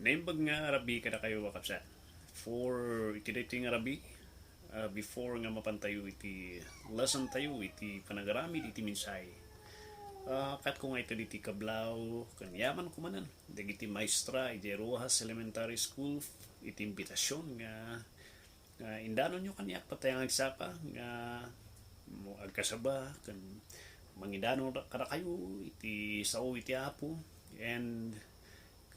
Naimbag nga Arabi kada kayo wakapsa. For iti dito nga Arabi, before nga mapantayo iti lesson tayo, iti panagaramid, iti minsay. Kat ko nga ito diti kablaw, kanyaman kumanan. Dagiti maestra, iti Rojas Elementary School, iti imbitasyon nga indano nyo kanyak patayang agsapa nga mo agkasaba kan mangidano kada kayo iti sao iti apo and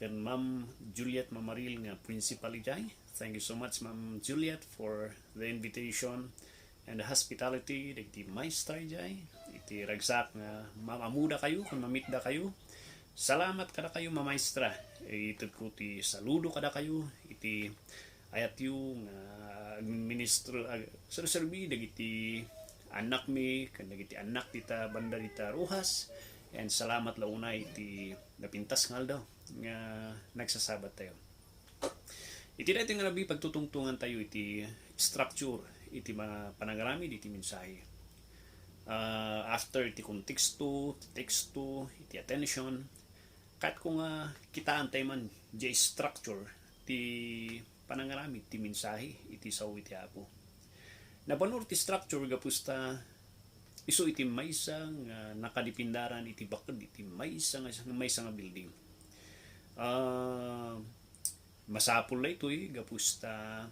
kan Ma'am Juliet Mamaril nga principal ijay. Thank you so much Ma'am Juliet for the invitation and the hospitality dagiti maestra ijay. Iti ragsak nga mamamuda kayo kung mamit da kayo. Salamat kada kayo mamaestra. Ito ko ti saludo kada kayo iti ayat yung ministro serbi dagiti anak mi kan dagiti anak dita banda dita Rojas and salamat launay iti napintas ngal daw nga nagsasabat tayo. Iti dito nga nabi pagtutungtungan tayo iti structure iti mga panagaramid iti mensahe. After iti konteksto, teksto, iti attention, kat kung kitaan tayo man di structure ti panagaramid ti mensahe iti sao iti apo. Nabanor ti structure gapusta iso iti maysa nga nakadipindaran iti bakod iti maysa nga building. Masapul na ito gapusta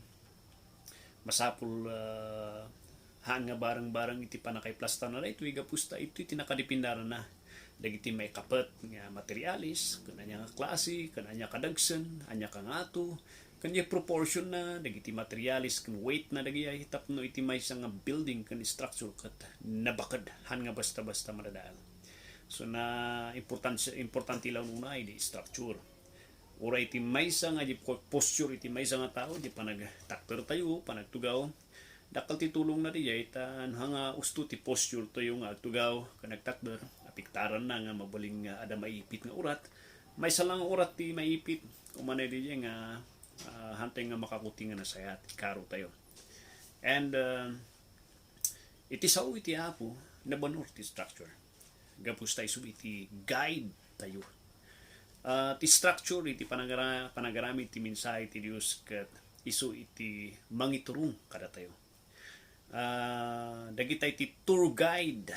masapul haan nga barang-barang iti panakay plasta na ito gapusta ito iti nakadipindaran na dagiti may kapet nga materialis kananya nga klase kananya kadagsen anya kangato kanya proportion na dagiti materialis kan weight na dagiti tapno iti maysa nga building kan structure kat nabakad han nga basta-basta madadaan. So na importante lang una di structure. Ura iti maysa nga di posture iti maysa nga tao di panagtakter tayo, panagtugaw. Dakal ti tulong na diya itan hanga usto ti posture tayo nga agtugaw kanagtakder apiktaran na nga mabaling nga ada maipit nga urat. Maysa lang urat ti maipit umanay diya nga hantay nga makakuti nga nasayat karo tayo. And iti sao iti apo nabanor ti structure. Gapus tayo iti guide tayo. Ti structure iti panagarami iti mensahe ti Dios ket isu iti mangiturong kada tayo. Dagiti iti tour guide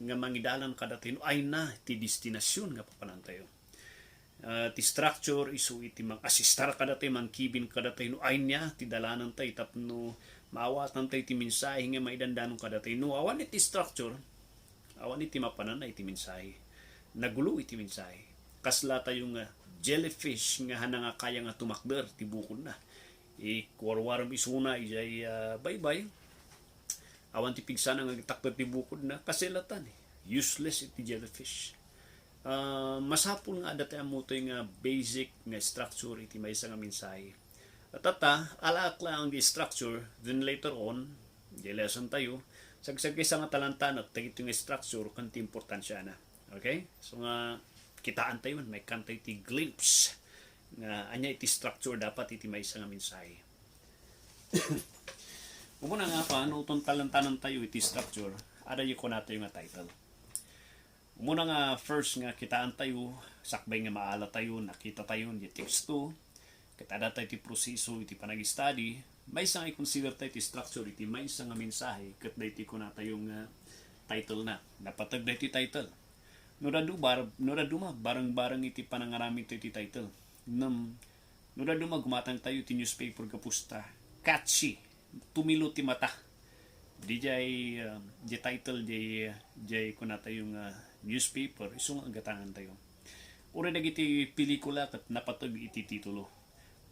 nga mangidalan kada tayo ay na ti destinasyon nga papanan tayo. Ti structure isu iti mag-asistar kada tayo mangkibin kada tayo ay niya ti dalanan tayo tapno maawatan tayo ti mensahe nga maidandanon kada tayo no awan iti structure awan iti mapanan na iti mensahe nagulo iti mensahe kasla tayo nga jellyfish nga hana nga kaya nga tumakder ti bukod na ikwarwaram isuna ijay bye-bye awan ti pigsana nga takder ti bukod na kaselatan useless iti jellyfish. Masapul nga dati amutoy nga basic nga structure iti maysa nga mensahe. At alaak lang ang structure then later on di lesson tayo sagsag kaysa nga talantan at iti nga structure kanti importansya na. Okay? So nga kitaan tayo may kantay iti glimpse nga anya iti structure dapat iti maysa nga mensahe. Umuna nga paano itong talantanan tayo iti structure ada yung ko nato yung title. Muna nga first nga kitaan tayo, sakbay nga maala tayo, nakita tayo di teksto, kitada tayo iti proseso iti panag-study, may isang i-consider tayo iti structure iti may isang nga mensahe, kat da iti ko na tayong title na. Napatag da iti title. Nuraduma, barang-barang iti panangaramit tayo iti title. Nuraduma, gumatang tayo iti newspaper kapusta, catchy, tumilo ti mata. Di title, di ko na tayong newspaper, isong agatangan tayo. Ura dagiti pelikula kat napatag iti titulo.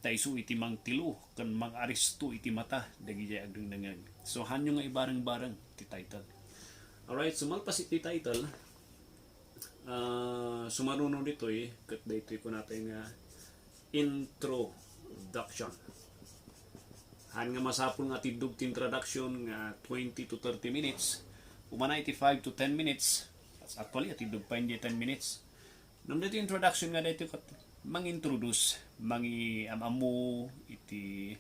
Taiso iti mangtilo kan mang-aristo iti mata dagiti agdangdangag. So hanyo nga ibarang-barang iti title. Alright, sumalpas iti title. Sumarunod dito kat dito ko natin nga introduction. Han nga masapul nga tidug ti introduction nga 20 to 30 minutes. Umana iti 5 to 10 minutes. Actually, tidug pa hindi 10 minutes. Nung dito introduction nga dito mang-introduce, amu iti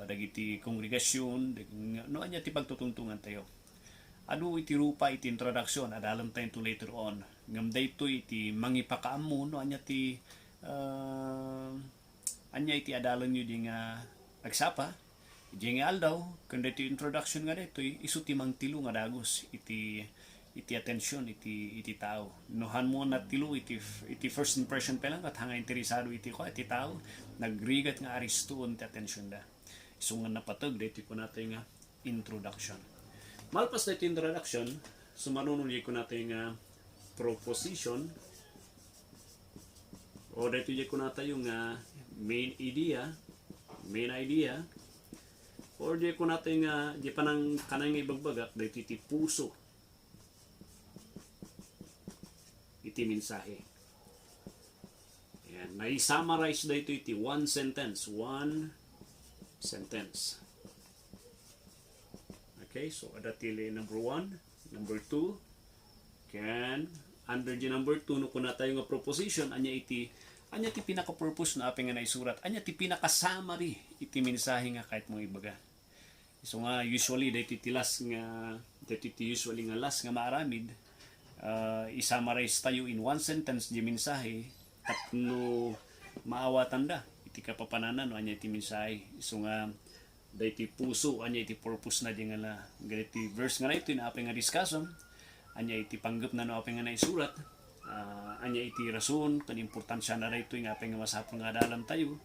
dagiti kongregasyon, no anya ti pagtutungtungan tayo. Adu iti rupa iti introduction, adalam tayo to later on. Ngam dito iti mangipakaamu, no anya ti anya iti adalan nyo di nga agsapa, di nga aldaw, kanda iti introduction nga dito, isu ti mang tilo nga dagos, iti atensyon, iti tao. Nohan mo na tilo, iti first impression pa lang, at hanga interesado iti ko, iti tao, nagrigat nga aristoon ti atensyon da. Isu nga napatag, dito ko natin nga introduction. Malpas na iti introduction, sumanunuli ko natin nga proposition, o dito ko natin yung main idea, or di ko natin di pa nang kanang ibagbagak dito iti puso iti mensahe. Ayan, na-summarize dito iti one sentence. Okay, so adatili number 1, number 2, can under the number 2 no kuna tayo nga proposition anya ti pinaka-purpose na apeng nga naisurat, anya ti pinaka-summary iti mensahe nga kahit mo ibaga. So nga usually dito tilas nga usually nga last nga maaramid, i-summarize tayo in one sentence di mensahe tapno maawatan da iti kapapananan no anya iti mensahe. So nga dito puso anya iti purpose na di nga la ganiti verse nga na ito na apeng nga discussion, anya iti panggap na no apeng nga naisurat, anya iti rason kan importansya na dito nga apeng nga masapol nga dalam tayo,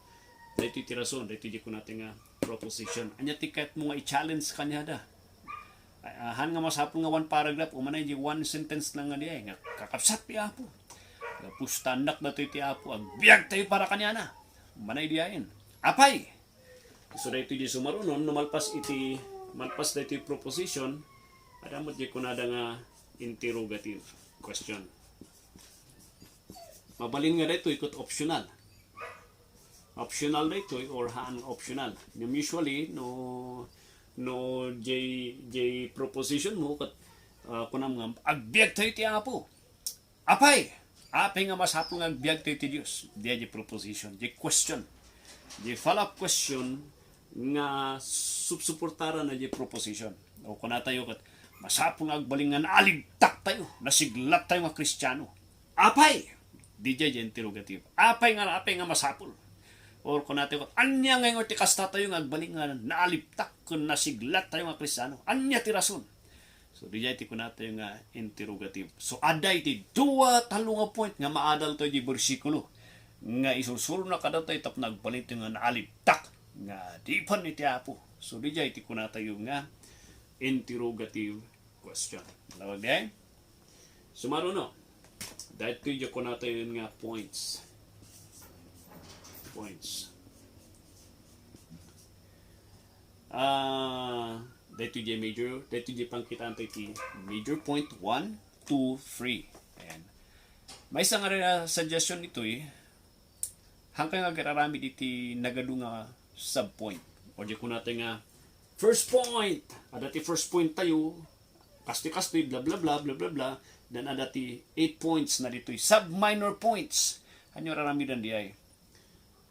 dito iti rason, dito di ko natin nga proposition, anya ti kahit mo nga i-challenge kanya da, han nga masapol nga one paragraph umanay di one sentence lang nga diay nga kakapsat pi apo tapos tandak na iti apo agbiag tayo para kanya na umanay diayin apay. So dito di sumarunon malpas dito proposition adamot di ko nada nga interrogative question. Mabalin nga dito ikot optional dito or haan optional. Usually no J proposition mo kat kunam nga agbiag tayo ti apo apay nga masapong agbiag tayo ti Dios dia J proposition, J question, J follow-up question nga subsuportara na J proposition. O kuna tayo kat masapong agbalingan aligtak tayo nasiglat tayo nga Kristiyano apay di J interrogative apay nga masapol. Or kung natin ko, anya ngayon ti kasta tayo nga agbalingan, naaliptak kung nasiglat tayo nga Kristiyano. Anya ti rason. So, di jay ti ko natin nga interrogative. So, aday ti dua talunga point nga maadal tayo di bersikulo. Nga isusuro na kada tayo tap nagbalit nga naaliptak. Nga di pa ni ti apo. So, di jay ti ko natin nga interrogative question. Lawag di sumaro no. Dahil ti ko natin nga points. Dito di major, dito di pangkitaan tayo ti major point 1, 2, 3. Ayan. May isang suggestion nito hanggang agararamid iti nagadu nga subpoint. O di ko natin nga first point. Adati first point tayo, kastoy bla bla bla bla bla bla. Then adati 8 points na dito sub-minor points. Hanyo raramidan di ay.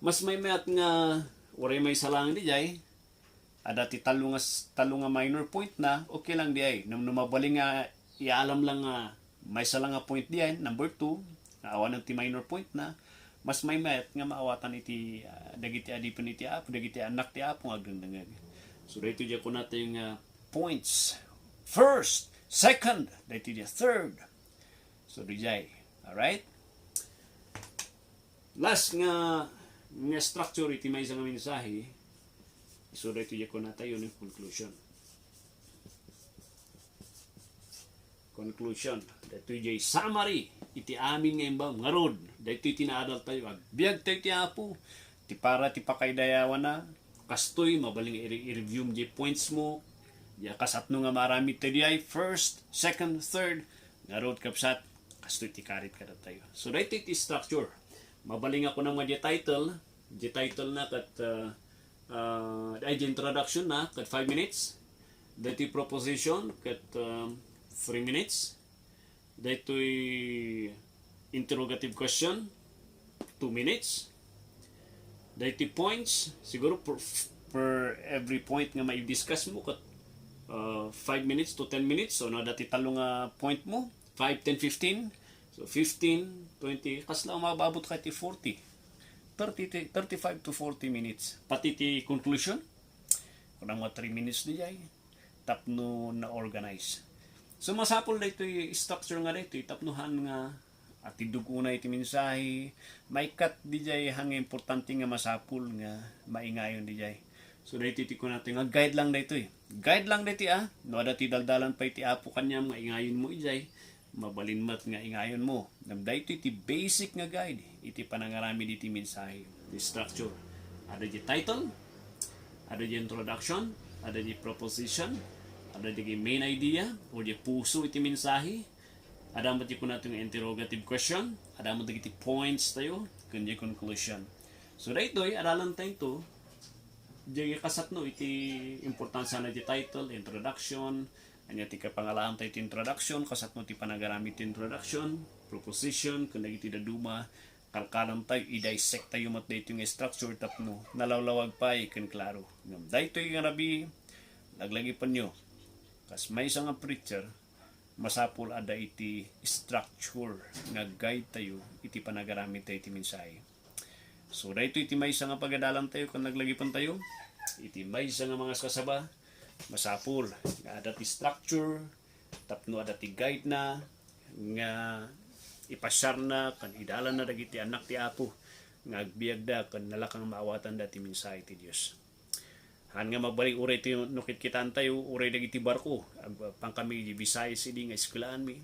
Mas may mayat nga oray may salang di jay adati talo nga minor point na okay lang di ay nung mabaling nga ialam lang nga may salang nga point di ay number 2 naawan ng ti minor point na mas may mayat nga maawatan iti dagiti adipon iti apo dagiti anak ti apo agdangdangag. So dito di ko natin yung points first, second, dito di third. So di jay alright last nga structure iti may isang mensahe. So dito ko na tayo ng conclusion. Dito yung summary iti amin nga imbang nga road. Dito iti naadal tayo agbiag tayo ti apo ti para ti pakaydayawan na kastoy mabaling i-review mo points mo ya kasatno nga marami tayo di ay first, second, third nga road kapsat kastoy ti karit kada tayo. So dito iti structure. Mabaling ako ng mga title na kat ay introduction na kat 5 minutes. Dito proposition kat 3 minutes. Dito interrogative question 2 minutes. Dito points siguro per every point nga mai-discuss mo kat 5 minutes to 10 minutes. So na dati talo nga point mo 5, 10, 15. So 15, 20, kas lang mababot ka ti 40. 30 35 to 40 minutes. Pati ti conclusion, kung mga 3 minutes di jay, tapno na organize. So masapol na ito structure nga dito, tapnuhan nga at iduguna iti mensahe, may cut di jay hang importante nga masapul nga maingayon di jay. So dito ko natin nga guide lang dito Guide lang dito no ada ti daldalan pa iti apo kanya nga ingayon mo ijay, mabalin mat nga ingayon mo. Dito iti basic nga guide, iti panangarami diti mensahe, the structure. Ada di title, ada di introduction, ada di proposition, ada di main idea or di puso iti mensahe. Ada mo ti natin interrogative question, ada mo ti points tayo, kundi conclusion. So dito aralan tayo to, di kasat no iti importansya na di title, introduction, anya ti kapangalahan tayo ti introduction, kasat no ti panagarami ti introduction, proposition, kundi iti daduma, kalkalam tayo, i-dissect tayo mat dito yung structure tapno, nalawlawag pa kan klaro. Dito yung arabi, laglagi pa nyo, kas may isang preacher, masapul ada iti structure nga guide tayo iti panagarami tayo iti mensahe. So dahito iti may isang pagadalan tayo kung naglagipan tayo, iti may isang mga kasaba masapul nga ada ti structure tapno ada ti guide na nga ipasyar na kan idalan na dagiti anak ti Apo nga agbiagda kan nalakang maawatan da ti mensahe ti Dios. Han nga magbalik uray ti nukit kitaan tayo, uray dagiti barko, pang kami di Visayas idi nga eskwelahan mi.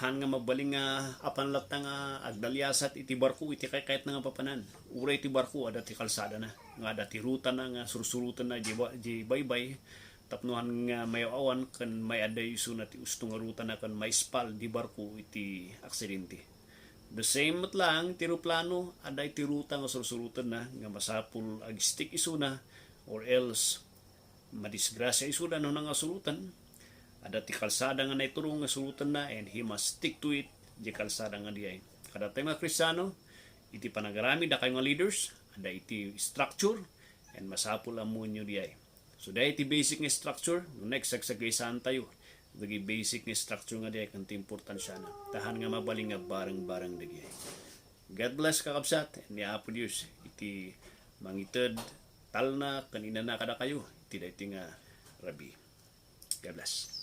Han nga magbalik nga apanlat nga agdalyasat iti barko iti kahit nga papanan. Uray ti barko ada ti kalsada na, nga ada ti ruta na nga sursurutan na di baybay. Tapnuhan nga may awan kan may aday iso na ti ustong nga ruta na kan may spal di barko iti aksidente. The same lang, tiruplano, aday ti ruta nga sursurutan na, nga masapul agistik iso na, or else, madisgrasya iso na no nga surutan. Ada ti kalsada nga naiturong nga surutan na, and he must stick to it, di kalsada nga diay. Kada tayo mga Kristiyano, iti panagarami da kayo nga leaders, ada iti structure, and masapul amon nyo diay. So dahil iti basic nga structure, no next sagsagaysaan tayo, dagi basic nga structure nga diay kanti importansya na. Tahan nga mabaling nga barang-barang dagi. God bless kakabsat, ni Apo Diyos, iti mangitid tal na kanina na kada kayo, iti dahi nga rabi. God bless.